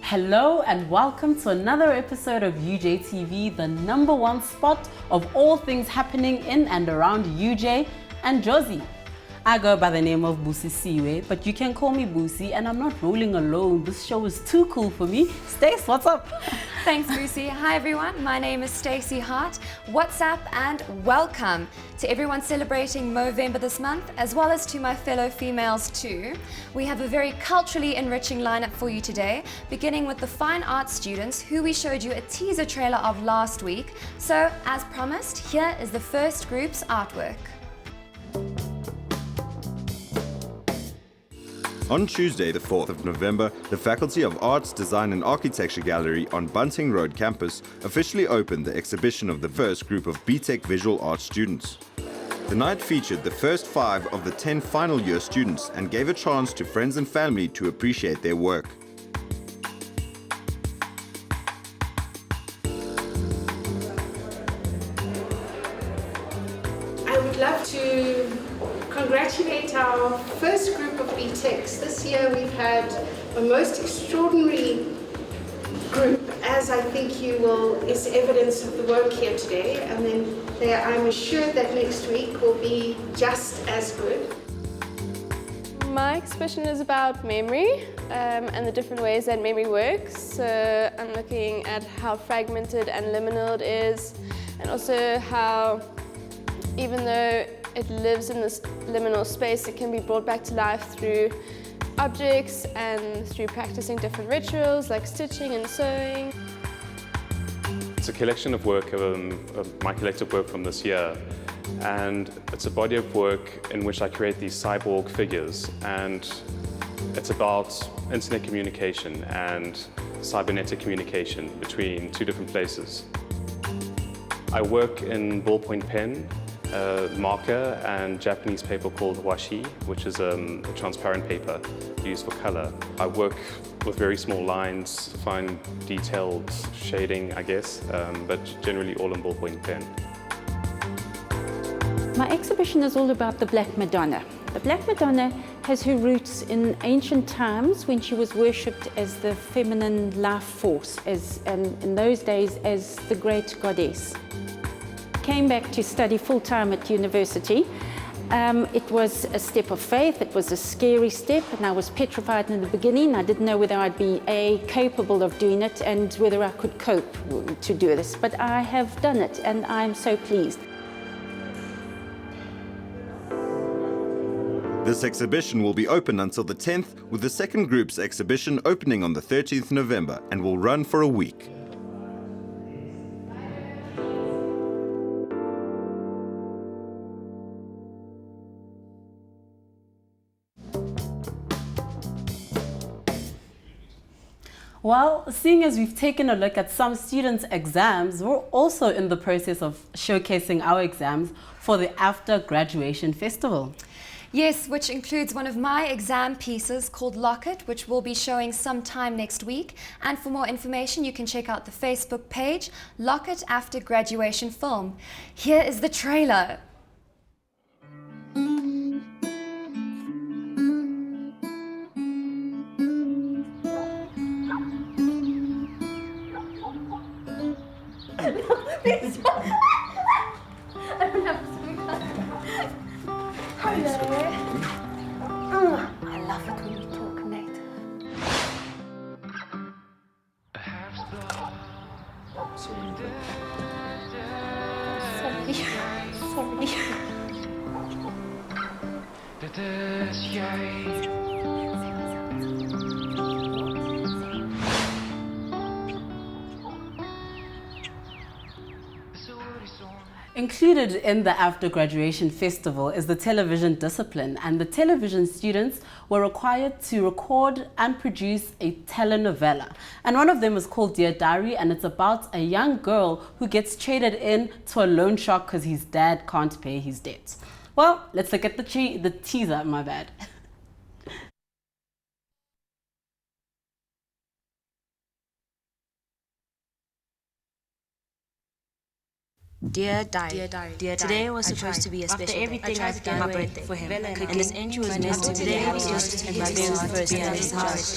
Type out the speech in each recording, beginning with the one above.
Hello and welcome to another episode of UJtv, the #1 spot of all things happening in and around UJ and Jozi. I go by the name of Busisiwe, but you can call me Busi, and I'm not rolling alone. This show is too cool for me. Stace, what's up? Thanks, Busi. Hi, everyone. My name is Stacy Hart. What's up and welcome to everyone celebrating Movember this month, as well as to my fellow females too. We have a very culturally enriching lineup for you today, beginning with the fine arts students who we showed you a teaser trailer of last week. So, as promised, here is the first group's artwork. On Tuesday, the 4th of November, the Faculty of Arts, Design and Architecture Gallery on Bunting Road campus officially opened the exhibition of the first group of BTech Visual Arts students. The night featured the first 5 of the 10 final year students and gave a chance to friends and family to appreciate their work. I would love to congratulate our first group of BTechs. This year we've had a most extraordinary group, as I think you will, is evidence of the work here today, and then I'm assured that next week will be just as good. My exhibition is about memory and the different ways that memory works. So I'm looking at how fragmented and liminal it is, and also how, even though it lives in this liminal space, it can be brought back to life through objects and through practicing different rituals like stitching and sewing. It's a collection of work, my collective work from this year, and it's a body of work in which I create these cyborg figures, and it's about internet communication and cybernetic communication between 2 different places. I work in ballpoint pen, marker and Japanese paper called washi, which is a transparent paper used for color. I work with very small lines, fine detailed shading, I guess, but generally all in ballpoint pen. My exhibition is all about the Black Madonna. The Black Madonna has her roots in ancient times when she was worshipped as the feminine life force, in those days as the great goddess. Came back to study full-time at university. It was a step of faith, it was a scary step, and I was petrified in the beginning. I didn't know whether I'd be capable of doing it and whether I could cope to do this, but I have done it and I'm so pleased. This exhibition will be open until the 10th, with the second group's exhibition opening on the 13th November and will run for a week. Well, seeing as we've taken a look at some students' exams, we're also in the process of showcasing our exams for the After Graduation Festival. Yes, which includes one of my exam pieces called Lock It, which we'll be showing sometime next week. And for more information, you can check out the Facebook page, Lock It After Graduation Film. Here is the trailer. I love it when you talk, Nate. Included in the After Graduation Festival is the television discipline, and the television students were required to record and produce a telenovela. And one of them is called Dear Diary, and it's about a young girl who gets traded in to a loan shark because his dad can't pay his debts. Well, let's look at the teaser, my bad. Dear Diary, today was supposed to be a special day. After everything I've done for him, and this entry was meant to today was just my very first day at his house,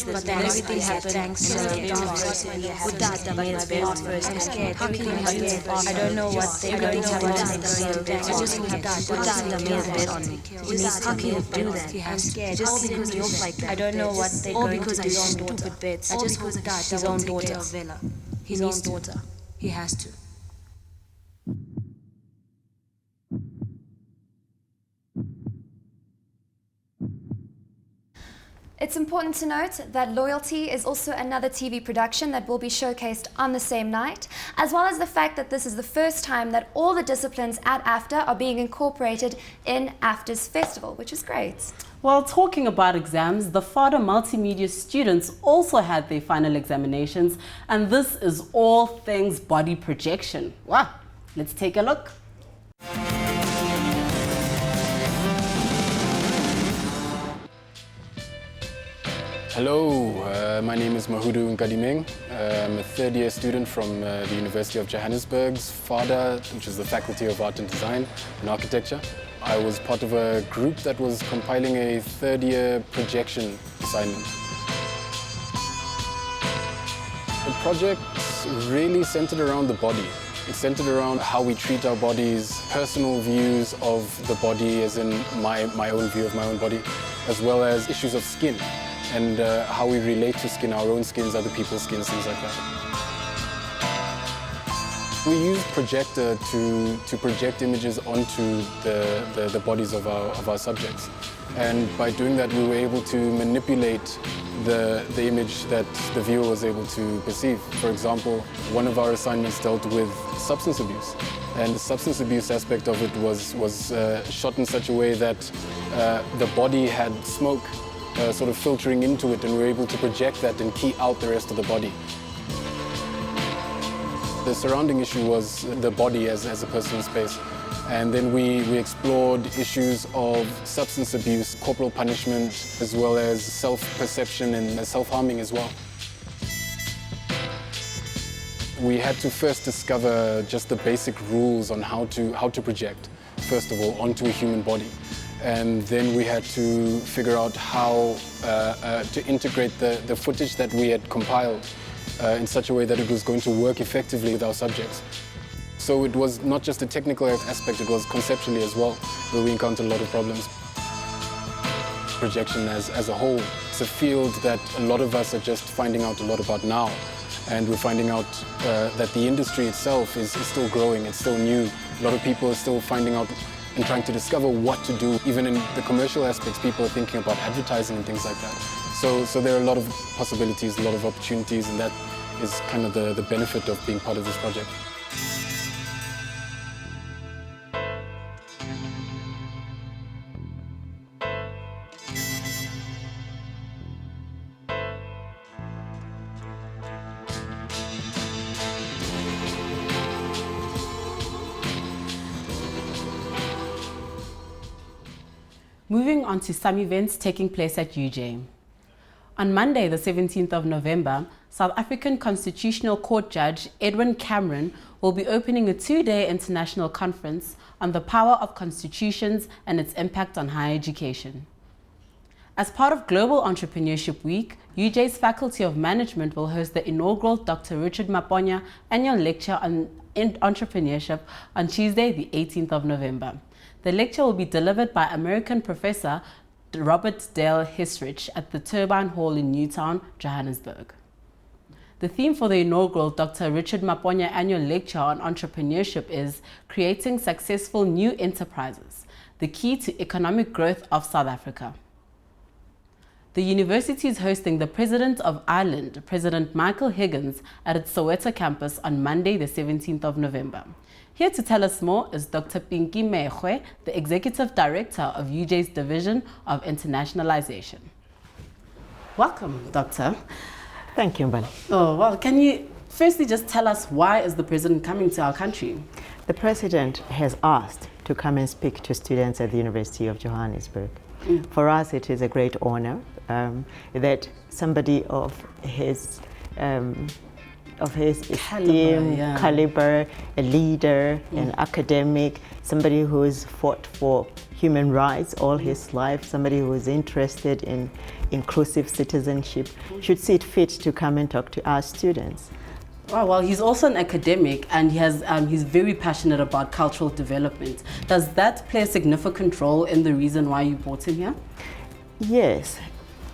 but everything happened thanks to Utata made us very first and scared. How can you have it? I don't know what they're going to do next. I just hope Utata made us bet on me. How can you do that? I'm scared. Just because you like that. I don't know what they're going to do. His own stupid bets. I just hope that his own daughter. His own daughter. He has to. It's important to note that Loyalty is also another TV production that will be showcased on the same night, as well as the fact that this is the first time that all the disciplines at AFTA are being incorporated in AFTA's festival, which is great. While talking about exams, the FADA multimedia students also had their final examinations, and this is all things body projection. Wow, let's take a look. Hello, my name is Mahudu Nkadimeng. I'm a third-year student from the University of Johannesburg's FADA, which is the Faculty of Art and Design and Architecture. I was part of a group that was compiling a third-year projection assignment. The project really centered around the body. It centered around how we treat our bodies, personal views of the body, as in my own view of my own body, as well as issues of skin. And how we relate to skin, our own skins, other people's skins, things like that. We used projector to project images onto the bodies of our subjects. And by doing that, we were able to manipulate the image that the viewer was able to perceive. For example, one of our assignments dealt with substance abuse. And the substance abuse aspect of it was shot in such a way that the body had smoke sort of filtering into it, and we were able to project that and key out the rest of the body. The surrounding issue was the body as a personal space. And then we explored issues of substance abuse, corporal punishment, as well as self-perception and self-harming as well. We had to first discover just the basic rules on how to project, first of all, onto a human body. And then we had to figure out how to integrate the footage that we had compiled in such a way that it was going to work effectively with our subjects. So it was not just a technical aspect, it was conceptually as well, where we encountered a lot of problems. Projection as a whole, it's a field that a lot of us are just finding out a lot about now. And we're finding out that the industry itself is still growing, it's still new. A lot of people are still finding out and trying to discover what to do. Even in the commercial aspects, people are thinking about advertising and things like that. So there are a lot of possibilities, a lot of opportunities, and that is kind of the benefit of being part of this project. Moving on to some events taking place at UJ. On Monday, the 17th of November, South African Constitutional Court Judge Edwin Cameron will be opening a two-day international conference on the power of constitutions and its impact on higher education. As part of Global Entrepreneurship Week, UJ's Faculty of Management will host the inaugural Dr. Richard Maponya annual lecture on entrepreneurship on Tuesday, the 18th of November. The lecture will be delivered by American professor Robert Dale Hisrich at the Turbine Hall in Newtown, Johannesburg. The theme for the inaugural Dr. Richard Maponya annual lecture on entrepreneurship is Creating Successful New Enterprises, the Key to Economic Growth of South Africa. The university is hosting the President of Ireland, President Michael Higgins, at its Soweto campus on Monday, the 17th of November. Here to tell us more is Dr. Mekgwe, the Executive Director of UJ's Division of Internationalisation. Welcome, Doctor. Thank you, Mbali. Oh, well, can you firstly just tell us why is the President coming to our country? The President has asked to come and speak to students at the University of Johannesburg. For us, it is a great honor that somebody of his of his esteem, caliber, a leader, an academic, somebody who has fought for human rights all his life, somebody who is interested in inclusive citizenship, should see it fit to come and talk to our students. Oh, well, he's also an academic, and he's very passionate about cultural development. Does that play a significant role in the reason why you brought him here? Yes.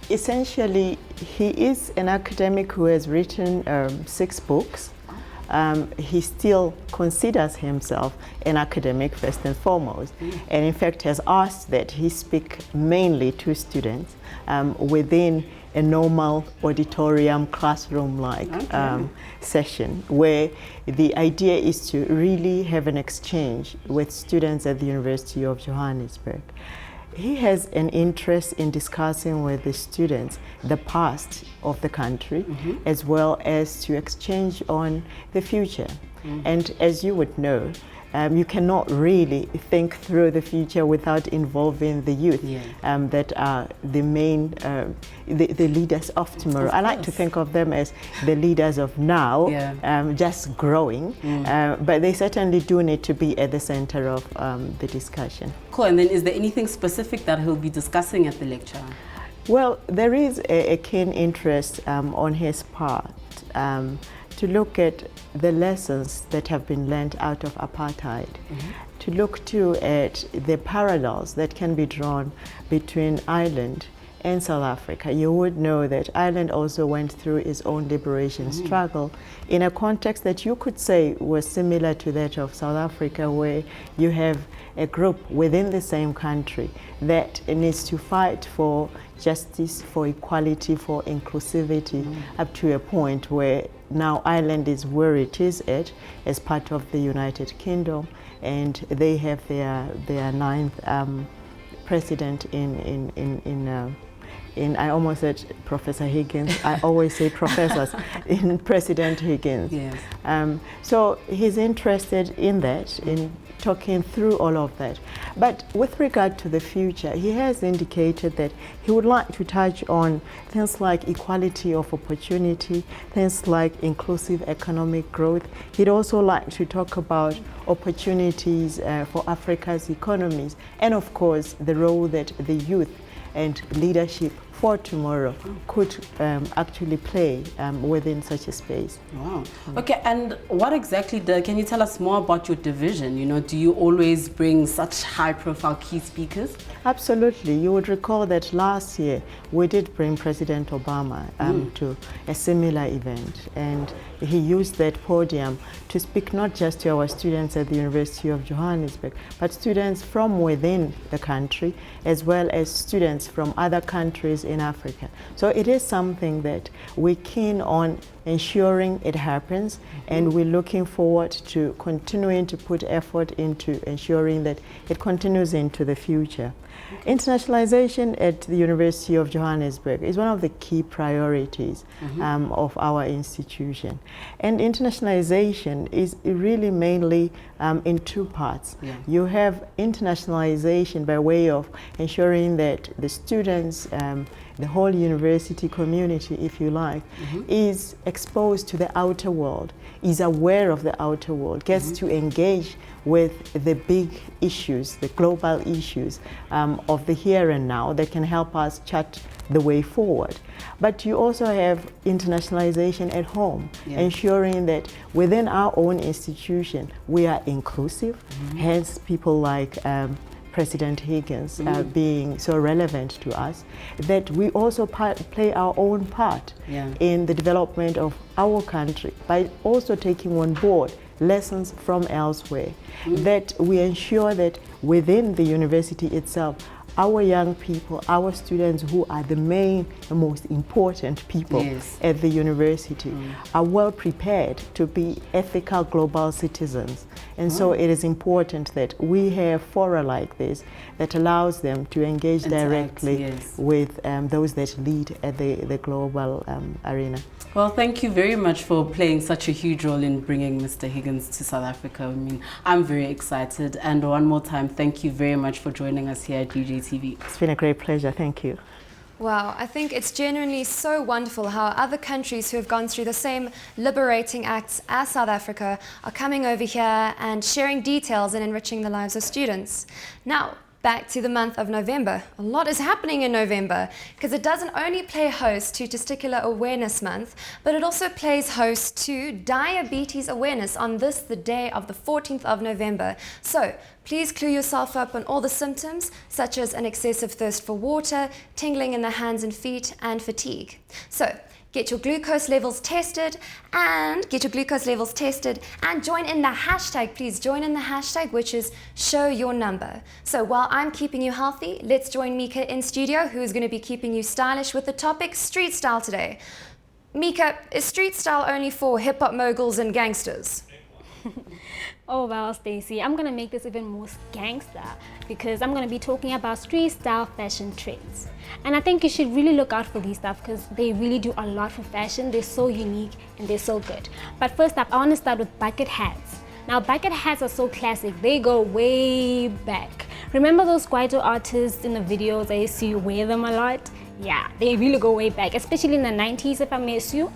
Essentially, he is an academic who has written 6 books. He still considers himself an academic first and foremost, and in fact has asked that he speak mainly to students within a normal auditorium classroom-like session, where the idea is to really have an exchange with students at the University of Johannesburg. He has an interest in discussing with the students the past of the country, as well as to exchange on the future. And as you would know, you cannot really think through the future without involving the youth that are the main, the leaders of tomorrow. I like to think of them as the leaders of now, just growing, but they certainly do need to be at the center of the discussion. Cool, and then is there anything specific that he'll be discussing at the lecture? Well, there is a keen interest on his part to look at the lessons that have been learned out of apartheid, to look too at the parallels that can be drawn between Ireland and South Africa. You would know that Ireland also went through its own liberation struggle in a context that you could say was similar to that of South Africa, where you have a group within the same country that needs to fight for justice, for equality, for inclusivity, up to a point where now Ireland is where it is at as part of the United Kingdom, and they have their 9th president in I almost said Professor Higgins. I always say professors, in President Higgins. Yes. So he's interested in that, in talking through all of that. But with regard to the future, he has indicated that he would like to touch on things like equality of opportunity, things like inclusive economic growth. He'd also like to talk about opportunities for Africa's economies, and of course the role that the youth and leadership for tomorrow could actually play within such a space. Wow. Okay, and what exactly can you tell us more about your division? You know, do you always bring such high-profile key speakers? Absolutely. You would recall that last year we did bring President Obama to a similar event, and he used that podium to speak not just to our students at the University of Johannesburg, but students from within the country, as well as students from other countries in Africa. So it is something that we're keen on ensuring it happens, and we're looking forward to continuing to put effort into ensuring that it continues into the future. Internationalization at the University of Johannesburg is one of the key priorities of our institution. And internationalization is really mainly in 2 parts. You have internationalization by way of ensuring that the students, the whole university community, if you like, is exposed to the outer world, is aware of the outer world, gets to engage with the big issues, the global issues of the here and now that can help us chart the way forward. But you also have internationalization at home, ensuring that within our own institution we are inclusive, hence people like President Higgins being so relevant to us, that we also play our own part in the development of our country by also taking on board lessons from elsewhere, that we ensure that within the university itself, our young people, our students who are the main and most important people at the university are well prepared to be ethical global citizens. And so it is important that we have fora like this that allows them to engage directly with those that lead at the global arena. Well, thank you very much for playing such a huge role in bringing Mr. Higgins to South Africa. I mean, I'm very excited. And one more time, thank you very much for joining us here at UJtv. It's been a great pleasure. Thank you. Wow, I think it's genuinely so wonderful how other countries who have gone through the same liberating acts as South Africa are coming over here and sharing details and enriching the lives of students. Now, back to the month of November. A lot is happening in November because it doesn't only play host to Testicular Awareness Month, but it also plays host to Diabetes Awareness on the day of the 14th of November. So please clue yourself up on all the symptoms such as an excessive thirst for water, tingling in the hands and feet, and fatigue. So get your glucose levels tested and join in the hashtag. Please join in the hashtag, which is show your number. So while I'm keeping you healthy, let's join Meka in studio, who is going to be keeping you stylish with the topic street style today. Meka, is street style only for hip hop moguls and gangsters? Oh well, Stacy, I'm gonna make this even more gangster because I'm gonna be talking about street style fashion trends. And I think you should really look out for these stuff because they really do a lot for fashion. They're so unique and they're so good. But first up, I want to start with bucket hats. Now, bucket hats are so classic. They go way back. Remember those Kwaito artists in the videos? I used to wear them a lot. Yeah, they really go way back, especially in the 90s, if I may assume.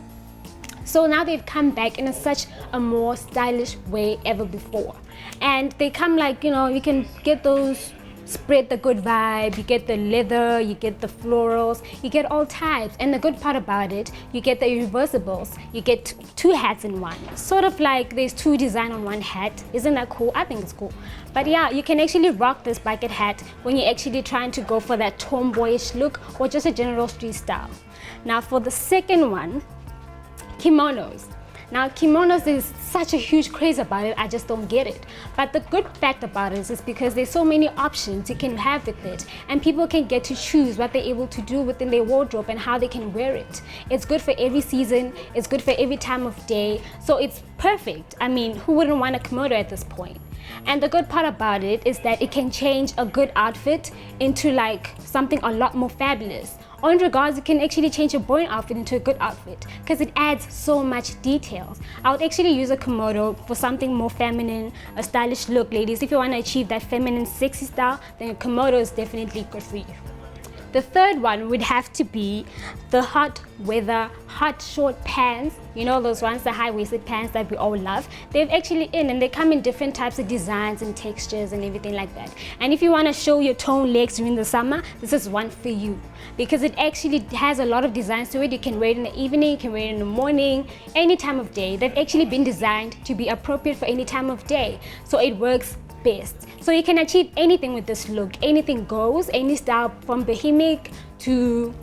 So now they've come back in such a more stylish way ever before. And they come like, you know, you can get those, spread the good vibe, you get the leather, you get the florals, you get all types. And the good part about it, you get the reversibles, you get two hats in one. Sort of like there's two designs on one hat. Isn't that cool? I think it's cool. But yeah, you can actually rock this bucket hat when you're actually trying to go for that tomboyish look or just a general street style. Now for the second one, kimonos. Now kimonos, is such a huge craze about it, I just don't get it. But the good fact about it is because there's so many options you can have with it, and people can get to choose what they're able to do within their wardrobe and how they can wear it. It's good for every season, it's good for every time of day, so it's perfect. I mean, who wouldn't want a kimono at this point? And the good part about it is that it can change a good outfit into like something a lot more fabulous. Or in regards, you can actually change a boring outfit into a good outfit because it adds so much details. I would actually use a kimono for something more feminine, a stylish look, ladies. If you want to achieve that feminine, sexy style, then a kimono is definitely good for you. The third one would have to be the hot weather, hot short pants. You know those ones, the high-waisted pants that we all love. They've actually and they come in different types of designs and textures and everything like that. And if you want to show your toned legs during the summer, this is one for you because it actually has a lot of designs to it. You can wear it in the evening, you can wear it in the morning, any time of day. They've actually been designed to be appropriate for any time of day. So it works best. So you can achieve anything with this look. Anything goes, any style from Bohemian to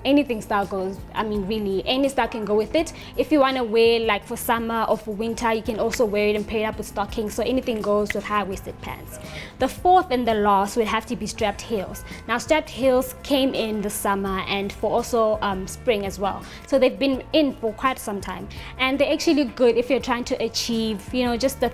anything style goes. I mean, really, any style can go with it. If you want to wear like for summer or for winter, you can also wear it and pair it up with stockings. So anything goes with high-waisted pants. The fourth and the last would have to be strapped heels. Now, strapped heels came in the summer and for also spring as well. So they've been in for quite some time, and they're actually good if you're trying to achieve, you know, just the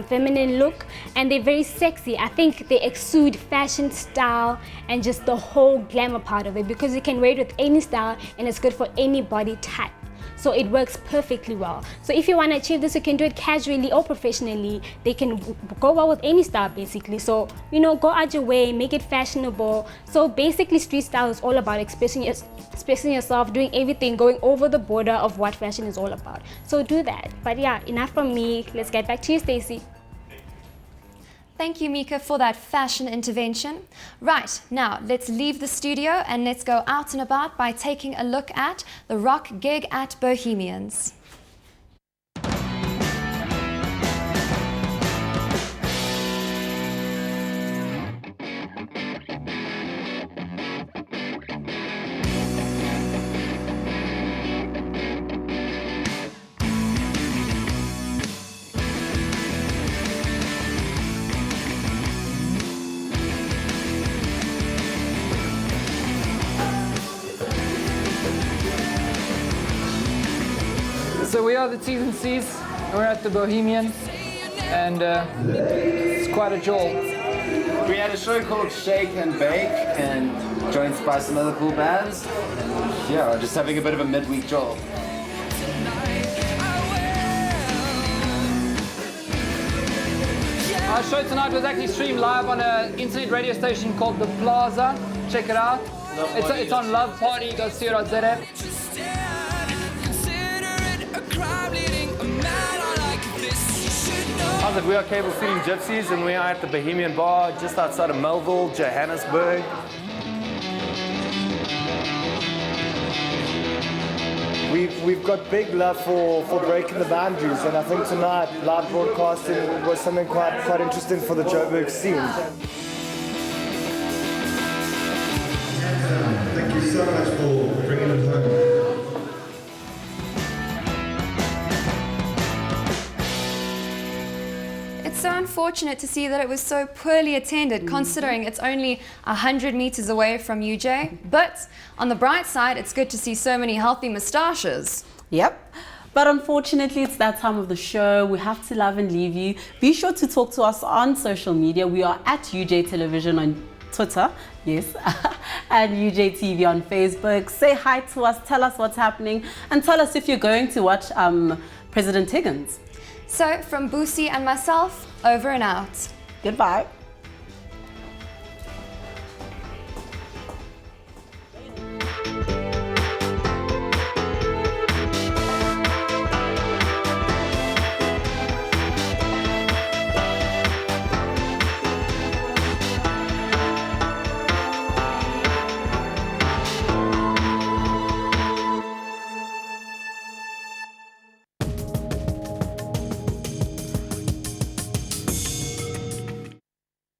feminine look. And they're very sexy. I think they exude fashion, style, and just the whole glamour part of it because you can wear it with any style and it's good for any body type. So it works perfectly well. So if you want to achieve this, you can do it casually or professionally. They can go well with any style basically. So, you know, go out your way, make it fashionable. So basically street style is all about expressing yourself, doing everything, going over the border of what fashion is all about. So do that. But yeah, enough from me. Let's get back to you, Stacy. Thank you, Meka, for that fashion intervention. Right, now let's leave the studio and let's go out and about by taking a look at the rock gig at Bohemians. So we are the T's and C's, we're at the Bohemian, and it's quite a jolt. We had a show called Shake and Bake, and joined by some other cool bands. Yeah, just having a bit of a midweek jolt. Our show tonight was actually streamed live on an internet radio station called The Plaza. Check it out. It's on loveparty.co.za. How's it? We are Cable Feeding Gypsies and we are at the Bohemian bar just outside of Melville, Johannesburg. We've got big love for breaking the boundaries, and I think tonight live broadcasting was something quite interesting for the Joburg scene. Thank you so much for bringing it home. It's so unfortunate to see that it was so poorly attended, considering it's only 100 meters away from UJ. But on the bright side, it's good to see so many healthy moustaches. Yep. But unfortunately, it's that time of the show. We have to love and leave you. Be sure to talk to us on social media. We are at UJ Television on Twitter, yes, and UJtv on Facebook. Say hi to us, tell us what's happening, and tell us if you're going to watch President Higgins. So, from Busi and myself, over and out. Goodbye.